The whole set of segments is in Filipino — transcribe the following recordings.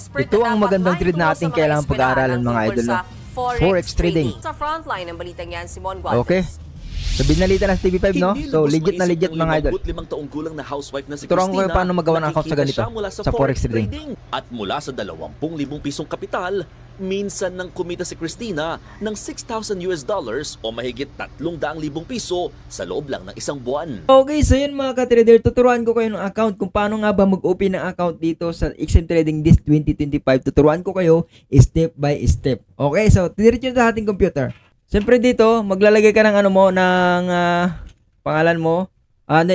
expert Ito ang magandang trade na natin kailangan pag-aaralan mga idol, no? Forex trading. Sa frontline ng balitang yan, Simon Okay. Guantes. So binalita ng TV5, no? Hindi So lubos legit na maisip legit ng mga idol. 55 taong gulang na housewife na si Turuan ko Christina kayo paano magawa ng account sa nakikita ganito, siya mula sa forex trading. At mula sa 20,000 pisong kapital, minsan nang kumita si Christina ng $6,000 o mahigit 300,000 piso sa loob lang ng isang buwan. Okay, so yun mga ka-trader, tuturuan ko kayo ng account kung paano nga ba mag-open ng account dito sa XM Trading this 2025. Tuturuan ko kayo step by step. Okay, so diretso sa ating computer. Siyempre dito, maglalagay ka ng ano mo, ng pangalan mo. Ang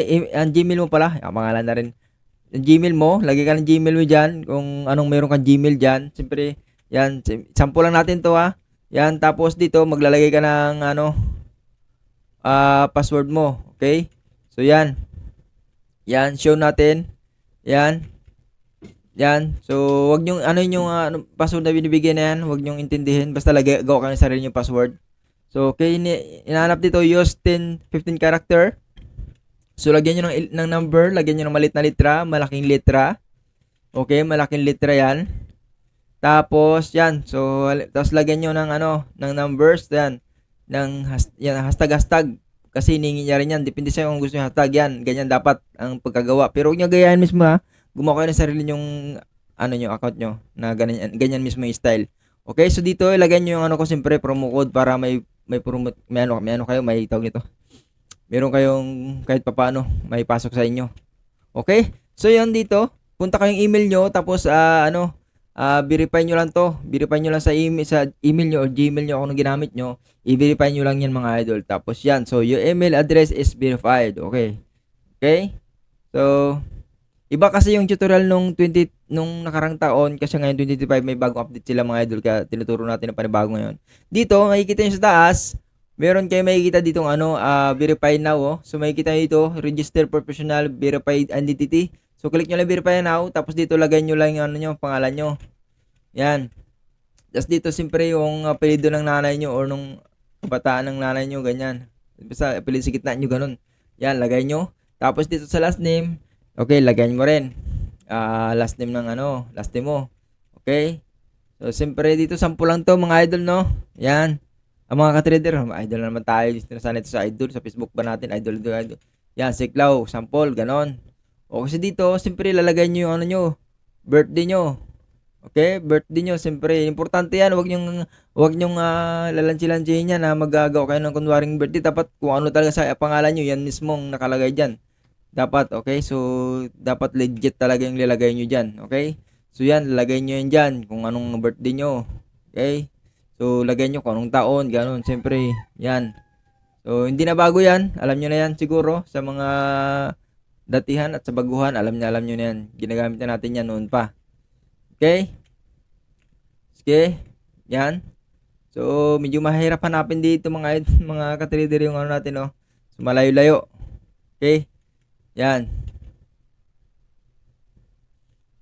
Gmail mo pala. Ang pangalan na rin. Ang Gmail mo, lagay ka ng Gmail mo dyan. Kung anong meron kang Gmail dyan. Siyempre, yan. Sample lang natin to ha. Yan, tapos dito, maglalagay ka ng password mo. Okay? So, yan. Yan, show natin. Yan. Yan. So, wag nyong, yung password na binibigyan na yan. Wag nyong intindihin. Basta gawa ka ng sarili yung password. So, okay, inahanap dito, use 15 character. So, lagyan nyo ng number, lagyan nyo ng maliit na litra, malaking litra. Okay, malaking litra yan. Tapos, yan. So, tapos lagyan nyo ng ng numbers, yan. Hashtag. Kasi hiningi niya rin yan. Depende sa'yo kung gusto nyo hashtag yan. Ganyan dapat ang pagkagawa. Pero huwag nyo gayahin mismo ha. Gumawa kayo ng sarili nyong, account nyo. Na ganyan mismo yung style. Okay, so dito, ilagay nyo yung ko, siyempre, promo code para may promote, may kayo, may tawag nito. Meron kayong kahit papaano may pasok sa inyo. Okay? So yun dito, punta kayong email nyo tapos verify nyo lang to. Verify nyo lang sa email nyo o Gmail nyo kung anong ginamit nyo. I-verify nyo lang yan mga idol. Tapos yan. So your email address is verified. Okay? Okay? So iba kasi yung tutorial nung nakarang taon kasi ngayon 2025 may bagong update sila mga idol kaya tinuturo natin ang panibago ngayon. Dito makikita nyo sa taas. Meron kayo makikita dito verify now. Oh. So makikita nyo dito, register professional verified identity. So click nyo lang verify now. Tapos dito lagay nyo lang yung pangalan nyo. Yan. Tapos dito siyempre yung apelido ng nanay nyo or nung kabataan ng nanay nyo. Ganyan. Basta apelido sa gitna nyo ganun. Yan, lagay nyo. Tapos dito sa last name. Okay, lagay mo rin. Last name ng last name mo. Okay. So siyempre dito sample lang to mga idol no. Yan. Ang mga ka-trader, idol na naman tayo. Sinasanay ito sa idol. Sa Facebook ba natin? Idol. Yan, Siklaw, sample, ganon. O kasi dito, siyempre, lalagay nyo yung birthday nyo. Okay? Birthday nyo, siyempre. Importante yan. Huwag nyong lalansi-lansihin yan na magagawa kayo ng kunwaring birthday. Dapat kung ano talaga sa pangalan nyo, yan mismong nakalagay dyan. Dapat, okay? So, dapat legit talaga yung lalagay nyo dyan. Okay? So, yan, lalagay nyo yan dyan kung anong birthday nyo. Okay? So, lagay nyo kung anong taon, gano'n. Siyempre, yan. So, hindi na bago yan. Alam nyo na yan siguro. Sa mga datihan at sa baguhan, alam nyo na yan. Ginagamit na natin yan noon pa. Okay? Okay? Yan. So, medyo mahirap hanapin dito mga ka-trader yung natin, no? So, malayo-layo. Okay? Yan.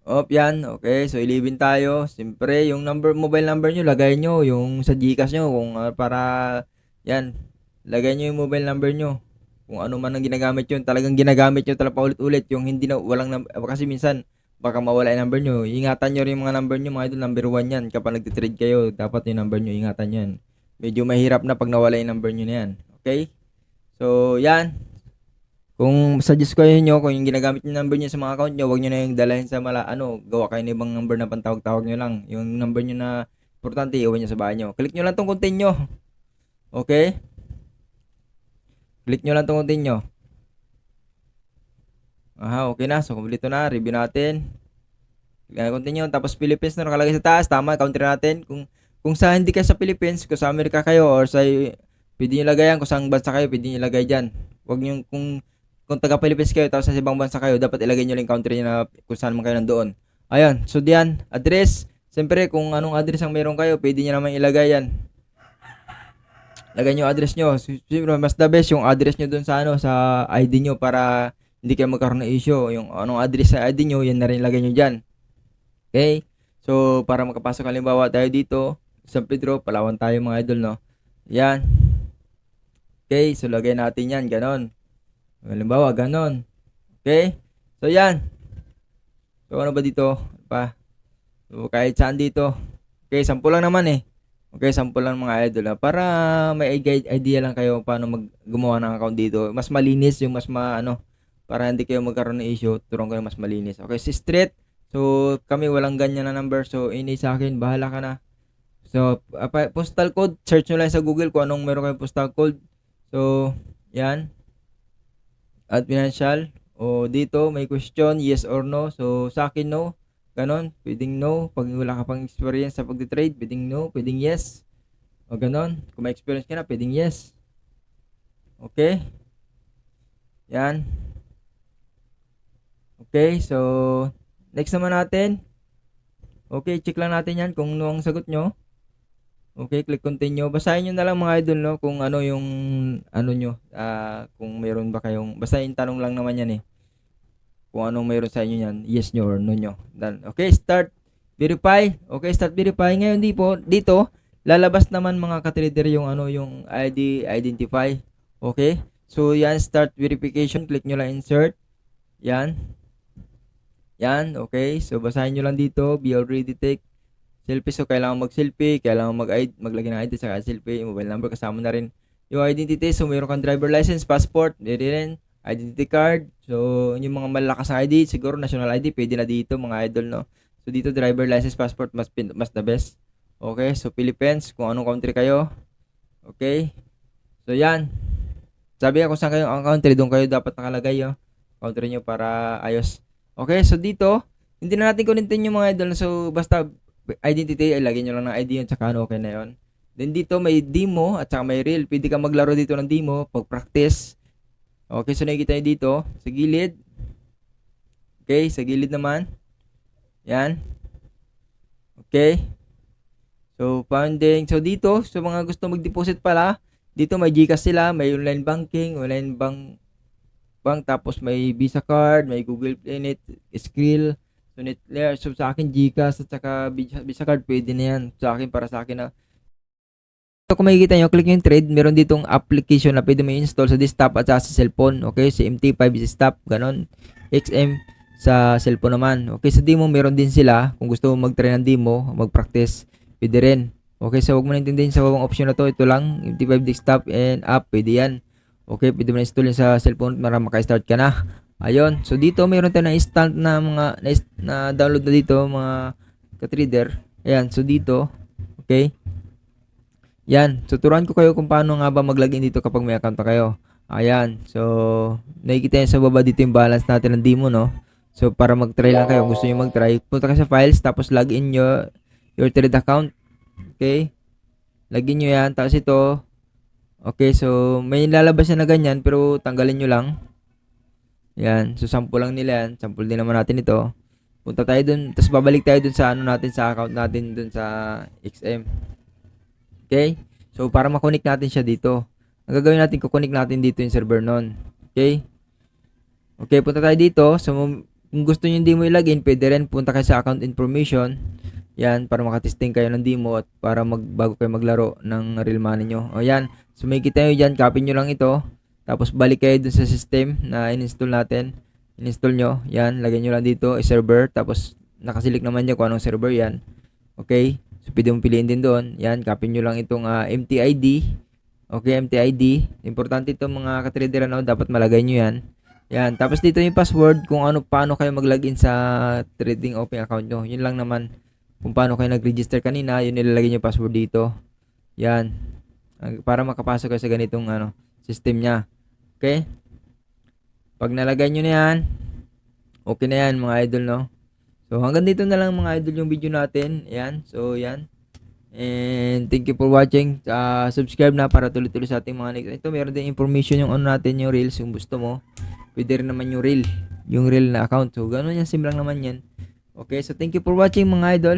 Yan. Okay. So, ilibin tayo. Siyempre, yung mobile number nyo, lagay nyo. Yung sa Gcash nyo, kung para, yan. Lagay nyo yung mobile number nyo. Kung ano man ang ginagamit yun. Talagang ginagamit nyo talaga paulit-ulit. Yung hindi na, walang number. Kasi minsan, baka mawala yung number nyo. Ingatan nyo rin yung mga number nyo. Mga idol, number 1 yan. Kapag nagtitrade kayo, dapat yung number nyo, ingatan nyo yan. Medyo mahirap na pag nawala yung number nyo na yan. Okay? So, yan. Kung suggest ko nyo, kung yung ginagamit yung number nyo sa mga account nyo, huwag nyo na yung dalahin sa gawa kayo ng ibang number na pantawag-tawag nyo lang. Yung number nyo na importante, iwan nyo sa bahay nyo. Click nyo lang tong continue. Okay? Click nyo lang tong continue. Okay na. So, kompleto na. Review natin. Continue. Tapos Philippines na nakalagay sa taas. Tama, country natin. Kung sa hindi kayo sa Philippines, kung sa Amerika kayo, or sa, pwede nyo lagayan. Kung saan bansa kayo, pwede nyo lagay dyan. Huwag nyo, kung taga Philippines kayo tapos sa ibang bansa kayo, dapat ilagay nyo lang country nyo na kung saan man kayo nandoon. Ayan, so diyan, address. Siyempre, kung anong address ang meron kayo, pwede nyo naman ilagay yan. Lagay nyo address nyo. Siyempre, mas the best yung address nyo dun sa sa ID nyo para hindi kayo magkaroon ng issue. Yung anong address sa ID nyo, yan na rin ilagay nyo dyan. Okay? So, para makapasok halimbawa tayo dito, San Pedro, Palawan tayo mga idol, no? Yan. Okay, so lagay natin yan, ganon. Halimbawa, ganon. Okay? So, yan. So, ano ba dito? So, kahit saan dito. Okay, sample lang naman eh. Okay, sample lang mga idol para may idea lang kayo paano gumawa ng account dito. Mas malinis yung para hindi kayo magkaroon ng issue, turuan ko na mas malinis. Okay, si Street. So, kami walang ganyan na number. So, ini sa akin, bahala ka na. So, postal code, search nyo lang sa Google kung anong meron kayong postal code. So, yan. At financial. O, dito, may question, yes or no. So, sa akin, no. Ganon, pwedeng no. Pag wala ka pang experience sa pagtitrade, pwedeng no, pwedeng yes. O ganon, kung may experience ka na, pwedeng yes. Okay. Yan. Okay, so next naman natin. Okay, check lang natin yan kung ano ang sagot nyo. Okay, click continue. Basahin nyo na lang mga idol, no, kung ano yung nyo. Kung meron ba kayong, basta yung tanong lang naman yan eh. Kung anong meron sa inyo yan, yes nyo or no nyo. Done. Okay, start verify. Okay, start verify. Ngayon dito, lalabas naman mga ka-trader yung yung ID identify. Okay? So yan, start verification. Click nyo lang insert. Yan. Yan, okay. So basahin nyo lang dito, be already take selfie. So kailangan mag-selfie, kailangan maglagay ng ID sa selfie, mobile number kasama na rin yung identity. So meron kang driver license, passport, rin identity card. So yung mga malakas na ID, siguro national ID, pwede na dito mga idol, no. So dito driver license, passport, mas the best. Okay, so Philippines, kung anong country kayo. Okay. So yan. Sabi ko saan kayo ang country, doon kayo dapat nakalagay yung country nyo para ayos. Okay, so dito, hindi na natin kunintin yung mga idol. So basta identity, ay lagyan nyo lang ng ID yun, tsaka okay na yun. Then dito may demo at saka may real. Pwede ka maglaro dito ng demo pag practice. Okay, so nakikita nyo dito sa gilid. Okay, sa gilid naman. Yan. Okay. So funding. So dito, so mga gusto mag-deposit pala, dito may GCash sila, may online banking, online bank, tapos may Visa card, may Google Play, Net, Skrill, so Netlayer. So sa akin GCash at saka Visa card, pwede na yan. Sa akin, para sa akin na. So kung makikita nyo, click yung trade, meron ditong application na pwede mo install sa desktop at sa cellphone. Okay, si MT5 desktop, ganon. XM sa cellphone naman. Okay, sa demo meron din sila. Kung gusto mo mag-try ng demo, mag-practice, pwede rin. Okay, so huwag mo naintindihin sa bawang option na to. Ito lang, MT5 desktop and app, pwede yan. Okay, pwede mo na-install yun sa cellphone para maka-start ka na. Ayun. So dito mayroon tayo na instant na mga na download na dito mga ka-trader. Ayan, so dito, okay. Yan. So turuan ko kayo kung paano nga ba mag-login dito kapag may account pa kayo. Ayan. So nakikita niyo sa baba dito yung balance natin ng demo, no. So para mag-try lang kayo, gusto niyo mag-try, punta kayo sa files tapos login niyo your trade account. Okay? Login niyo yan, tapos ito. Okay, so may lalabas na ganyan pero tanggalin nyo lang. Yan, so sample lang nila yan. Sample din naman natin ito. Punta tayo dun, tapos babalik tayo dun sa natin, sa account natin dun sa XM. Okay? So para ma-connect natin siya dito. Ang gagawin natin, kukonek natin dito yung server nun. Okay? Okay, punta tayo dito. So kung gusto nyo hindi mo ilagin, pwede rin punta kayo sa account information. Yan, para makatesting kayo ng demo at para bago kayo maglaro ng real money nyo. O yan, so may kita nyo dyan, copy nyo lang ito. Tapos balik kayo dun sa system na in-install natin. In-install nyo, yan, lagyan nyo lang dito, server. Tapos nakasilik naman nyo kung anong server yan. Okay, so pwede mong piliin din doon. Yan, copy nyo lang itong MTID. Okay, MTID. Importante itong mga katrader na dapat malagay nyo yan. Yan, tapos dito yung password kung paano kayo mag-login sa trading open account nyo. Yun lang naman. Kung paano kayo nag-register kanina, yun nilalagay nyo password dito. Yan. Para makapasok kayo sa ganitong system nya. Okay? Pag nalagay nyo na yan, okay na yan mga idol, no? So hanggang dito na lang mga idol yung video natin. Yan. So yan. And thank you for watching. Subscribe na para tuloy-tuloy sa ating mga next. Ito meron din information yung natin, yung reels, yung gusto mo. Pwede rin naman yung reel na account. So ganun yan, simple lang naman yan. Okay, so thank you for watching mga idol.